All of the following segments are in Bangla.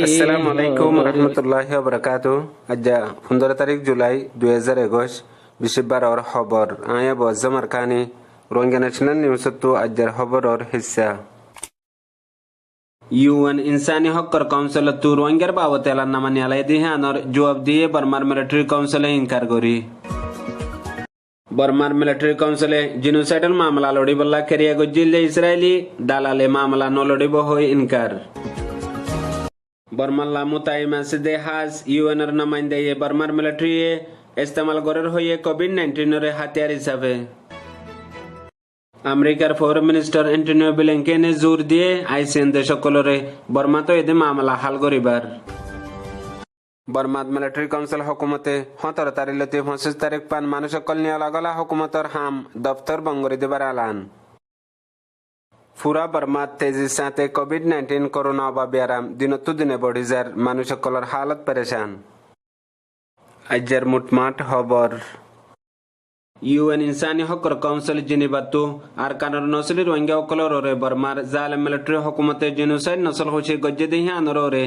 আসসালামু আলাইকুম রহমতুল্লাহি ওয়া বারাকাতুহু। আজ 15 তারিখ জুলাই 2021 বৃহস্পতিবার और খবর আয়া বজমার কানি রোহিঙ্গা ন্যাশনাল নিউজ তো আজর খবর और हिस्सा यूएन इंसानी हक्कर काउंसिल तो रोहिंग्यार बाबत एलाननामा न्यायालय दिहान और जवाब दिए बर्मार मिलिट्री काउंसिल इनकार करी। बर्मार मिलिट्री काउंसिल जिनोसाइडल मामला लड़ी बल्ला करिया गो जिले इस्राएली दालाले मामला नो लड़ी हो इनकार। बर्माला मुताइमा सिदे हाज यूएनर नुमाइंदे ये बर्मार मिलिट्री इस्तेमाल गरर हुए कोविड-19 रे हथियार हिसाबे। अमेरिकार फॉरेन मिनिस्टर एंटोनियो ब्लिंकेन ने जोर दिए आईसीएन देशकलरे बर्मा तो एदे मामला हल करिबार। बर्मात मिलिट्री काउंसिल हुकूमते 17 तारीख 25 तारीख पान मानुष कलनी अलगला हुकूमतर हाम दफ्तर बंगरी देबार आलान। पूरा बर्मात तेजी साथे कोविड-19 कोरोना ब्याराम दिनोत्तु दिने बढ़ी जार मानुष कलर हालत परेशान। अजर मुटमाट खबर यूएन इंसानी हक्कर काउंसिल जिनेवातो आरकानर नस्ली रोहिंग्या कलर बर्मार जाल मिलिट्री हुकूमते जिनोसाइड नस्ल होशी गज्जे दिहानरे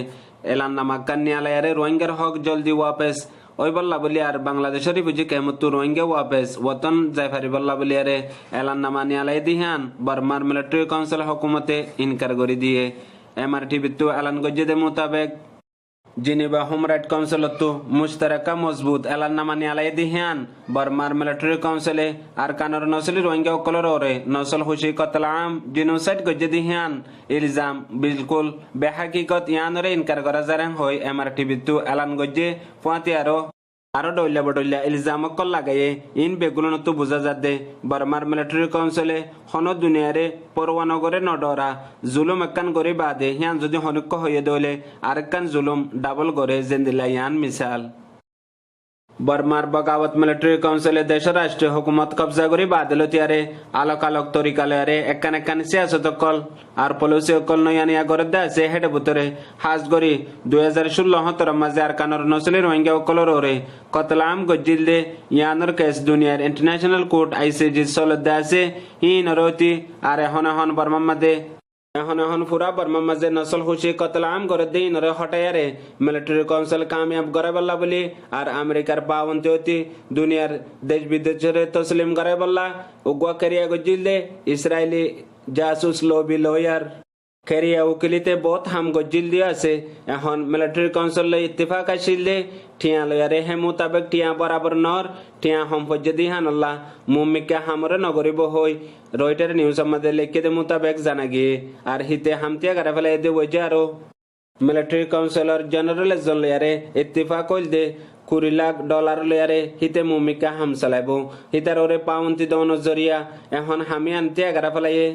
एलाननामा न्यायालय रोहिंग्यार हक जल्दी वापस ओइबल्ला बलियार बांग्लादेशरी बुझी कहमतु रोहिंग्या वापस वतन जायफारी बल्ला बलियार एलाननामा न्यायालय दिहान बर्मार मिलिट्री काउंसिल हुकूमते इनकार करी दिए। एमआरटी बित्तु एलान गज्जे दे मुताबिक जिनेवा ह्यूमन राइट काउंसिल तो मुश्तरका मजबूत एलाननामा न्यायालय दिहान बर्मार मिलिट्री काउंसिल आरकानर नस्ली रोहिंग्या कलर नस्ल हुशी कतलाम जिनोसाइड गज्जे दिहान इल्जाम बिल्कुल बेहकीकत यानरे इनकार करा जारें होय। एमआरटी बित्तु एलान गज्जे पुआती आरो डोलिया बडोलिया इल्जाम कल लगाए इन बेगुलन तो बुझा जाते बर्मार मिलिट्री काउंसिल हन दुनियारे परवानगरे नडरा जुलुम एक्कान गरे बादे यान जदि हनुक्क हये दोले आरेक्कान जुलुम डाबल गरे जेंदिला यान मिसाल। बर्मार बगावत मिलिट्री काउंसिल देश राष्ट्रीय हुकूमत कब्जा करी बादलो त्यारे आलोक आलोक तरीकालयारे एक्कान एक्कान सियासत कल और पलिसि कल नयानिया गरदा से हेड बुतरे हाज गरी 2016 माजे आरकानर नस्ली रोहिंग्या कलर कतलाम गज्जिल्दे यानर केस दुनियार इंटरनेशनल कोर्ट आईसीजे सलदा से ही नरोती आरे हन बर्मा मदे এখন পুরা বর্মা মাঝে নসল খুশি কতলাম করে দিন রে হটায়ারে মিলিটারি কাউন্সিল কামিয়াব করে বললা বলি আর আমেরিকার পাবন্তি অতি দুনিয়ার দেশ বিদেশের তসলিম করে বললা উগা করিয়া গজিলে Israeli Jesus lobby lawyer Kheria উকিলিতে বহুত হাম গজিল দিয়া আছে। এখন মিলিটারি কাউন্সিল ইত্তেফাক আসিলে ঠিয়া লয়ারে হে মোতাবেক ঠিয়া বরাবর নর ঠিয়া সম্পর্য দিহান আল্লাহ মুমিকা হামরে নগরিব হই রয়টার নিউজ আমাদের লিখে দে মোতাবেক জানা গিয়ে আর হিতে হামতিয়া গারা ফেলে দে ওইজে আরো মিলিটারি কাউন্সিলর জেনারেল জন লয়ারে ইত্তেফাক হইল দে $20 লাখ লয়ারে হিতে মুমিকা হাম চালাইব হিতার ওরে পাউন্তি দন জরিয়া এখন হামি আনতিয়া গারা ফেলাইয়ে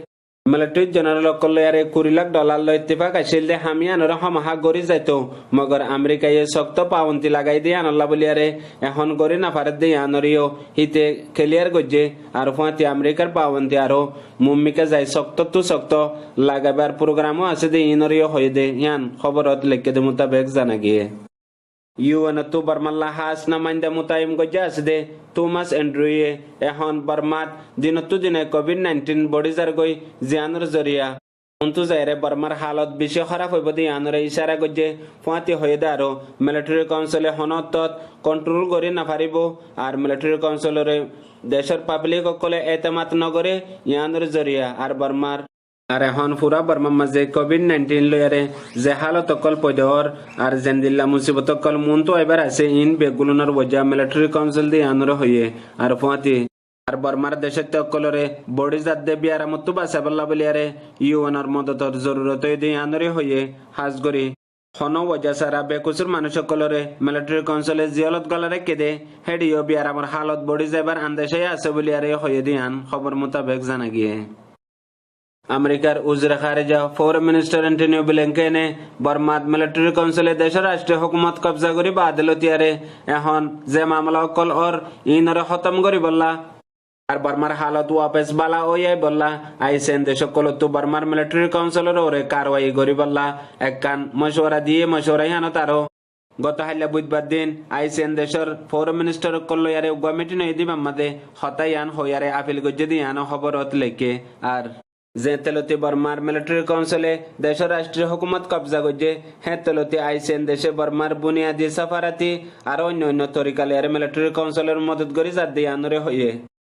मिलिट्री जनरल कलयारे $20 लाख लो इत्तेफाक आसिल दे हामियानर हमाहा गरी जाइतो मगर अमेरिका ये सख्त पावंती लागाई दे आनल्ला बलियारे এখন गरी नाफारत दे यानरियो हिते क्लियर गजे আর ফাতি আমেরিকার পাবন্তি আরো মুম্মিকা যাই সख्त তো সख्त লাগাবার প্রোগ্রামও আছে দে ইনরিও হয়ে দে ইয়ান খবরত লিখে দে মোতাবেক জানা গিয়ে। यूएन तो बर्माला हास नामाइंदा मुताइम गजास दे थॉमस एंड्रुए এখন बर्मात दिनोत्तु दिने कोविड-19 बड़ी जार गई जियानर जरिया उन्तु जायरे बर्मार हालत बेশি খারাপ হইব দি আনরে ইশারা গজে ফাতি হয়ে দারো মিলিটারি কাউন্সিলে হনত কন্ট্রোল করে না পারিব আর মিলিটারি কাউন্সিলরে দেশের পাবলিক কলে এতমাত নগরে ইয়ানর জরিয়া আর বর্মার আর এখন পুরা বর্মা মাঝে কোভিড-19 লয়ারে যে হালত কল পয়দর আর জেন্দিল্লা মুসিবত কল মন তো এবার আছে ইন বেগুলনার ওজা মিলিটারি কাউন্সিল দি আনরে হয়ে আর ফাতি আর বর্মার দেশের তকলরে বডি জাত দে বিয়ারামতু বাসাবল্লা বলিয়ারে ইউএনর মদতর জরুরত দি আনরে হয়ে হাজ গরি হন ওজা সারা বেকুসুর মানুষ কলরে মিলিটারি কাউন্সিলে জিয়ালত গলারে কেদে হেডিও বিয়ারামর হালত বডি যাবার আন্দেশে আছে বলিয়ারে হয়ে দিয়ান খবর মোতাবেক জানা গিয়ে। अमेरिकार उजरे खारिजा फॉरेन मिनिस्टर एंटोनियो ब्लिंकेन बर्मात मिलिटारी काउंसिल देश राष्ट्रीय हुकूमत कब्जा करी बादलो त्यारे এখন যে মামলা কল और ইনরে খতম করি বললা আর বর্মার হালত ওয়াপেস বালা ওয়াই বললা আইসেন দেশ সকলতো বর্মার মিলিটারি কাউন্সিলর ওরে কারওয়াই গরি বললা একখান মশওয়ারা দিয়ে মশওয়ারাই হানো তারও গত হাইলা বুধবার দিন আইসেন দেশের ফরেন মিনিস্টার কল্লয়ারে গভর্নমেন্ট নই দিম আমাদে হতায়ান হইয়ারে আপিল গজ্জে দিয়ানো খবরত লেকে আর যে তেলতি বর্মার মিলিটারি কাউন্সিলে দেশের রাষ্ট্রীয় হুকুমত কবজা গজ্জে হে তেলতি আইসেন দেশে বর্মার বুনিয়াদি সাফারাতি আর অন্য অন্য তরিকালে আর মিলিটারি কাউন্সিলের মদত করি যার দিয়ে আনরে হইয়ে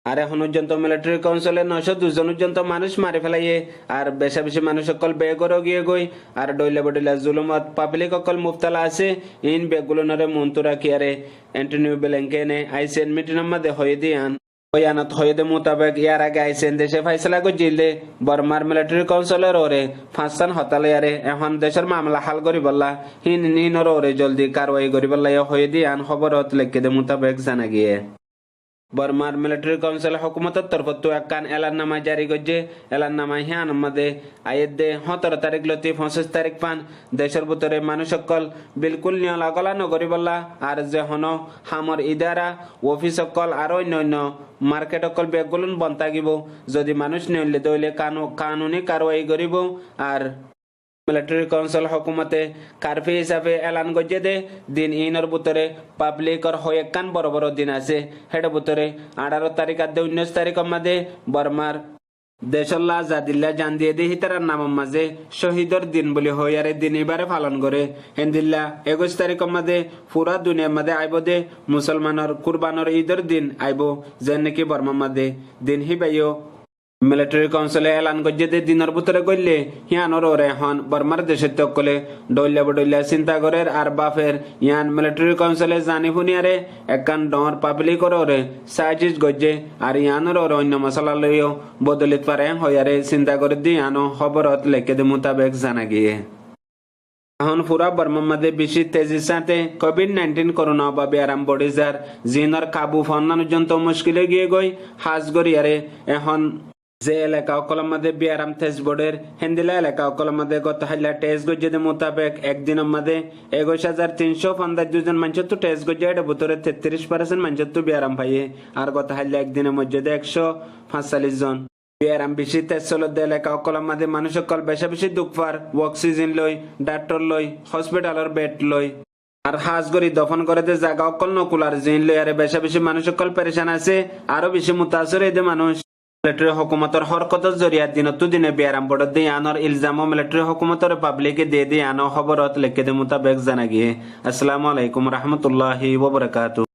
আর এখন পর্যন্ত মিলিটারি কাউন্সিলে 902 পর্যন্ত মানুষ মারি ফেলাইয়ে আর বেশা বেশি মানুষ সকল বে করে গিয়ে গই আর ডইলা বডিলা জুলুমত পাবলিক সকল মুফতালা আছে ইন বেগুলো নরে মন্তুরা কিয়ারে অ্যান্টনিও ব্লিংকেনে আইসেন মিটিনের মধ্যে হয়ে দিয়ান বয়ানত হয়ে দে মোতাবেক ইয়ার আগে আইসেন দেশে ফাইসলা গজিলে বর্মার মিলিটারি কাউন্সিলের ওরে ফাঁসান হতালে আরে এখন দেশের মামলা হাল করি বললা হিনর ওরে জলদি কারওয়াই করি বললা হয়ে দিয়ান খবরত লেখকে দে মোতাবেক জানা গিয়ে বর্মার মিলিটারি কাউন্সিল হুকুমতের তরফত একখান এলাননামা জারি করছে এলাননামায় হিয়ান মধ্যে আয়ের দে 17 তারিখ লতি 25 তারিখ পান দেশের ভিতরে মানুষ সকল বিলকুল নিয়লা গলা নগরী বললা আর যে হন হামর ইদারা অফিস সকল আর অন্যান্য মার্কেট সকল বেগুলন বন্ধ থাকিব যদি মানুষ নিয়লে দইলে কানুনি কারওয়াই করিব আর মিলিটারি কাউন্সিল হুকুমতে কারফি হিসাবে এলান গজে দে দিন ইনর ভিতরে পাবলিকর হয়ে কান বড় বড় দিন আছে হেড ভিতরে 18 তারিখ আর 19 তারিখ মাঝে বর্মার দেশল্লা জাদিল্লা জান দিয়ে দি হিতারার নাম মাঝে শহীদর দিন বলে হইয়ারে দিন এবারে পালন করে হেন্দিল্লা 21 তারিখ মাঝে পুরা দুনিয়ার মাঝে আইব দে মুসলমানের কুরবানোর ঈদের দিন আইব যে নাকি বর্মা মাঝে দিন হিবাইও মিলিটারি কাউন্সিলে এলান গজ্জে দিনের ভিতরে গইলে হিয়ানোর ওরে এখন বর্মার দেশের তকলে ডইলা বডইলা চিন্তা করে আর বাফের ইয়ান মিলিটারি কাউন্সিলে জানি ফুনিয়ারে একখান ডর পাবলিকর ওরে সাইজিস গজ্জে আর ইয়ানোর ওরে অন্য মশলা লইও বদলিত পারে হইয়ারে চিন্তা করে দি আনো খবরত লেখে দে মোতাবেক জানা গিয়ে এখন পুরা বর্মার মধ্যে বেশি তেজির সাথে কোভিড-19 করোনা বা ব্যারাম বড়ি যার জিনর কাবু ফন্নানোর জন্য মুশকিলে গিয়ে গই হাজ গড়িয়ারে এখন যে এলাকা অকলের মধ্যে বিয়ারাম টেস্ট বোর্ডের হেন্দিলা এলাকা অকলের মধ্যে গত হাইলা টেস্ট গজ্জে মোতাবেক একদিনের মধ্যে 21,352 জন মানুষ তো টেস্ট গজ্জে এটা ভিতরে 33% মানুষ তো বিয়ারাম পাইয়ে আর গত হাইলা একদিনের মধ্যে 145 জন বিয়ারাম বেশি টেস্ট চলত এলাকা অকলের মধ্যে মানুষ সকল বেশা বেশি দুঃখপার অক্সিজেন লই ডাক্তার লই হসপিটালের বেড লই আর হাজ গরি দফন করে দে জায়গা অকল নকুলার জিন লই আর বেশা বেশি মানুষ সকল পেরেশান আছে আরো বেশি মুতাসর এই মানুষ মিলিটারি হুকুমতের হরকতের জরিয়া দিনতো দিনে বিয়ারাম বড় দিয়ে আনোর ইলজাম মিলিটারি হুকুমতের পাবলিকে দিয়ে দিয়ে আনো খবরত লেখে দে মোতাবেক জানা গিয়ে আসসালামু আলাইকুম রহমতুল্লাহি ওয়া বারাকাতুহু।